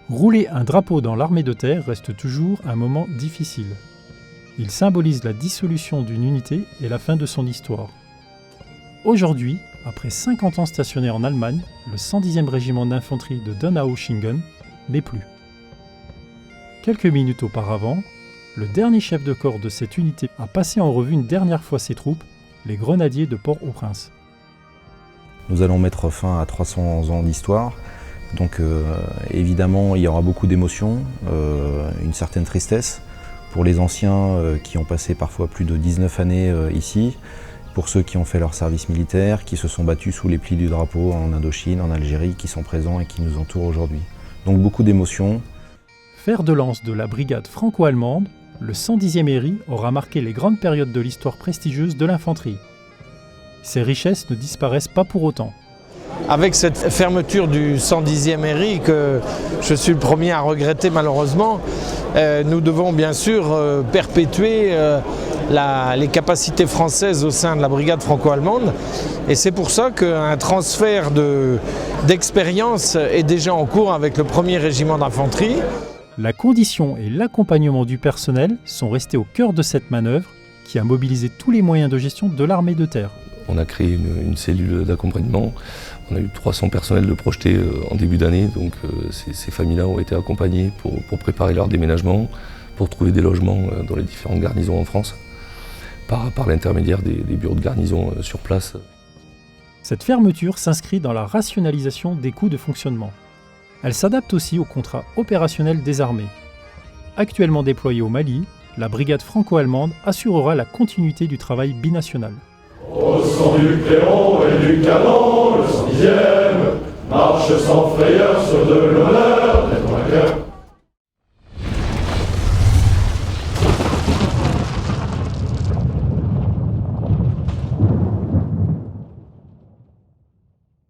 Rouler un drapeau dans l'armée de terre reste toujours un moment difficile. Il symbolise la dissolution d'une unité et la fin de son histoire. Aujourd'hui, après 50 ans stationné en Allemagne, le 110e régiment d'infanterie de Donaueschingen n'est plus. Quelques minutes auparavant, le dernier chef de corps de cette unité a passé en revue une dernière fois ses troupes, les grenadiers de Port-au-Prince. Nous allons mettre fin à 300 ans d'histoire. Donc évidemment, il y aura beaucoup d'émotions, une certaine tristesse pour les anciens qui ont passé parfois plus de 19 années ici, pour ceux qui ont fait leur service militaire, qui se sont battus sous les plis du drapeau en Indochine, en Algérie, qui sont présents et qui nous entourent aujourd'hui. Donc beaucoup d'émotions. Fer de lance de la brigade franco-allemande, le 110e Héry aura marqué les grandes périodes de l'histoire prestigieuse de l'infanterie. Ses richesses ne disparaissent pas pour autant. Avec cette fermeture du 110e Héry que je suis le premier à regretter malheureusement, nous devons bien sûr perpétuer les capacités françaises au sein de la brigade franco-allemande. Et c'est pour ça qu'un transfert d'expérience est déjà en cours avec le 1er régiment d'infanterie. La condition et l'accompagnement du personnel sont restés au cœur de cette manœuvre qui a mobilisé tous les moyens de gestion de l'armée de terre. On a créé une cellule d'accompagnement. On a eu 300 personnels de projetés en début d'année, donc ces familles-là ont été accompagnées pour préparer leur déménagement, pour trouver des logements dans les différentes garnisons en France, par l'intermédiaire des bureaux de garnison sur place. Cette fermeture s'inscrit dans la rationalisation des coûts de fonctionnement. Elle s'adapte aussi au contrat opérationnel des armées. Actuellement déployée au Mali, la brigade franco-allemande assurera la continuité du travail binational. Au son du clairon et du canon, le 110e marche sans frayeur sur de l'honneur.